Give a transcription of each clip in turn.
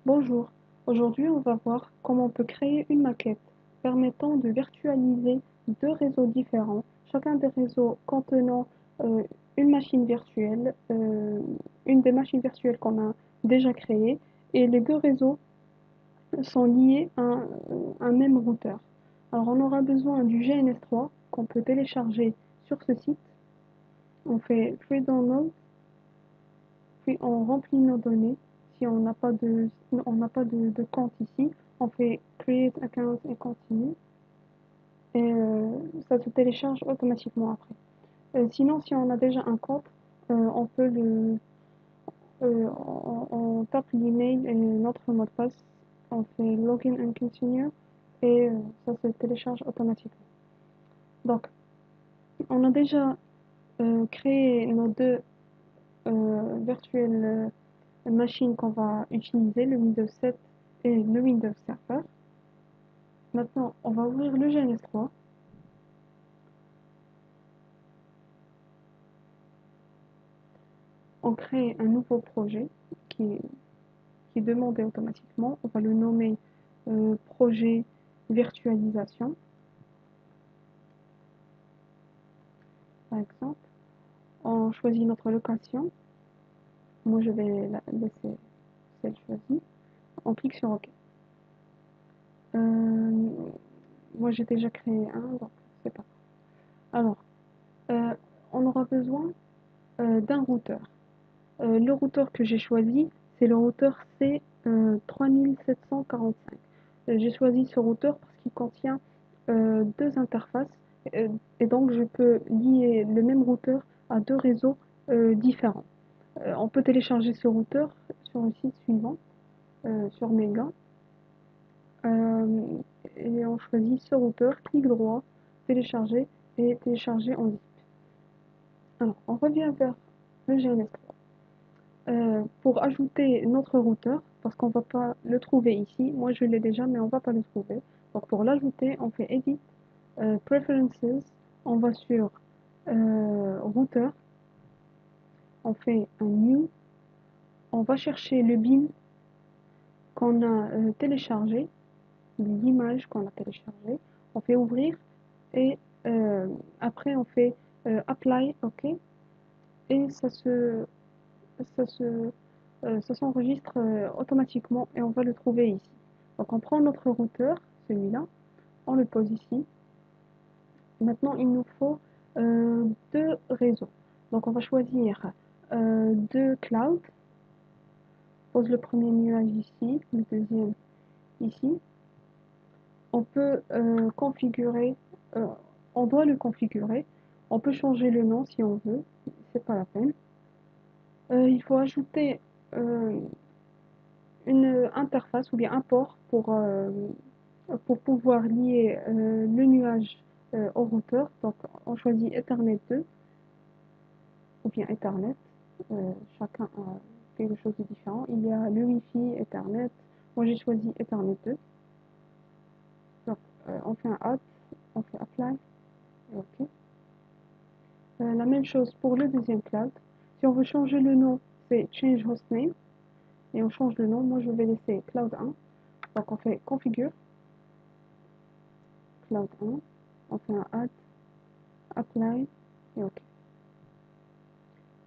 Bonjour, aujourd'hui on va voir comment on peut créer une maquette permettant de virtualiser deux réseaux différents, chacun des réseaux contenant euh, une machine virtuelle, une des machines virtuelles qu'on a déjà créées, et les deux réseaux sont liés à un même routeur. Alors on aura besoin du GNS3 qu'on peut télécharger sur ce site. On fait free download, puis on remplit nos données. Si on n'a pas de compte ici, on fait create account et continue. Et ça se télécharge automatiquement après. Sinon, si on a déjà un compte, on peut on tape l'email et notre mot de passe, on fait login and continue et ça se télécharge automatiquement. Donc, on a déjà créé nos deux virtuelles machines qu'on va utiliser, le Windows 7 et le Windows Server. Maintenant, on va ouvrir le GNS3. On crée un nouveau projet qui, qui est demandé automatiquement. On va le nommer projet virtualisation, par exemple. On choisit notre location. Moi, je vais la laisser celle choisie. On clique sur OK. Moi, j'ai déjà créé un, donc c'est pas grave. Alors, euh, on aura besoin d'un routeur. Le routeur que j'ai choisi, c'est le routeur C3745. J'ai choisi ce routeur parce qu'il contient deux interfaces et donc je peux lier le même routeur à deux réseaux différents. On peut télécharger ce routeur sur le site suivant, sur Mega, euh, et on choisit ce routeur, clic droit, télécharger et télécharger en zip. Alors, on revient vers le GNS3. Pour ajouter notre routeur, parce qu'on ne va pas le trouver ici, moi je l'ai déjà, mais on ne va pas le trouver. Donc pour l'ajouter, on fait Edit, Preferences, on va sur Routeur, on fait un New, on va chercher le bin qu'on a téléchargé, l'image qu'on a téléchargée, on fait Ouvrir et après on fait Apply, OK, et ça se ça s'enregistre automatiquement et on va le trouver ici. Donc on prend notre routeur, celui-là, on le pose ici. Maintenant, il nous faut deux réseaux. Donc on va choisir deux clouds. Pose le premier nuage ici, le deuxième ici. On peut configurer, euh, on doit le configurer. On peut changer le nom si on veut, c'est pas la peine. Il faut ajouter une interface ou bien un port pour pouvoir lier le nuage au routeur. Donc on choisit Ethernet 2 ou bien Ethernet. Chacun a quelque chose de différent. Il y a le Wi-Fi, Ethernet. Moi j'ai choisi Ethernet 2. Donc on fait un add, on fait apply et OK. La même chose pour le deuxième cloud. Si on veut changer le nom, c'est change hostname et on change le nom. Moi je vais laisser cloud 1. Donc on fait configure cloud 1, on fait un add, apply et OK.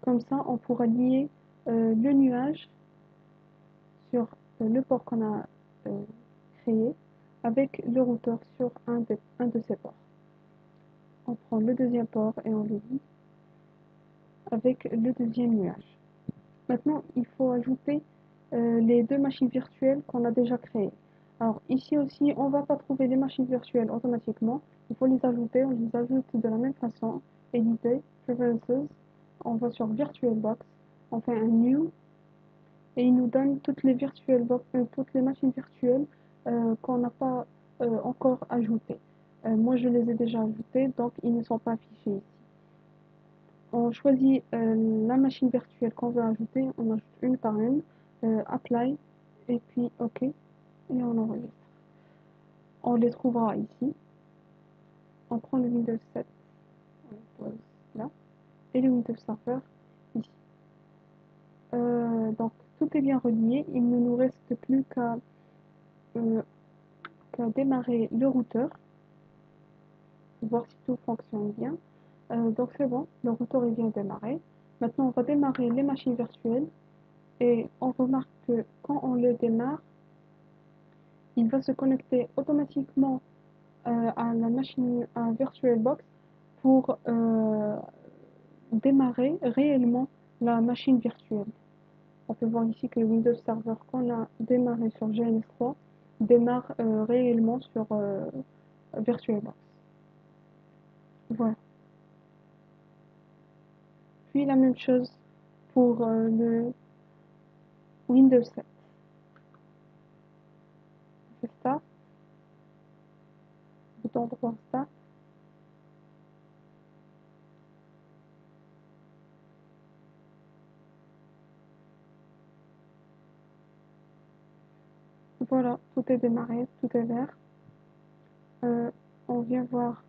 Comme ça, on pourra lier le nuage sur le port qu'on a euh, créé avec le routeur sur un de ces ports. On prend le deuxième port et on le lie avec le deuxième nuage. Maintenant, il faut ajouter les deux machines virtuelles qu'on a déjà créées. Alors ici aussi, on ne va pas trouver les machines virtuelles automatiquement. Il faut les ajouter. On les ajoute de la même façon. Éditer, Preferences. On va sur VirtualBox. On fait un New. Et il nous donne toutes les toutes les machines virtuelles qu'on n'a pas encore ajoutées. Moi, je les ai déjà ajoutées, donc ils ne sont pas affichés ici. On choisit la machine virtuelle qu'on veut ajouter, on ajoute une par une, Apply, et puis OK, et on enregistre. On les trouvera ici. On prend le Windows 7, on le pose là, et le Windows Server ici. Donc, tout est bien relié, il ne nous reste plus euh, qu'à démarrer le routeur, voir si tout fonctionne bien. Donc c'est bon, le routeur est bien démarré. Maintenant, on va démarrer les machines virtuelles et on remarque que quand on les démarre, il va se connecter automatiquement à la machine, à VirtualBox pour démarrer réellement la machine virtuelle. On peut voir ici que le Windows Server qu'on a démarré sur GNS3 démarre réellement sur VirtualBox. Voilà. Puis la même chose pour le Windows 7. C'est ça, bouton droit Start. Voilà, tout est démarré, tout est vert. On vient voir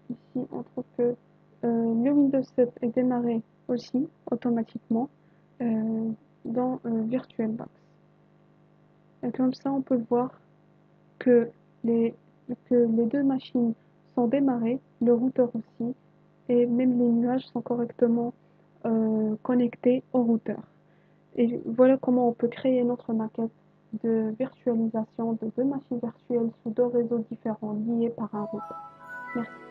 ici, on trouve que le Windows 7 est démarré aussi automatiquement euh, dans VirtualBox. Et comme ça, on peut voir que les, que les deux machines sont démarrées, le routeur aussi, et même les nuages sont correctement connectés au routeur. Et voilà comment on peut créer notre maquette de virtualisation de deux machines virtuelles sous deux réseaux différents liés par un routeur. Merci.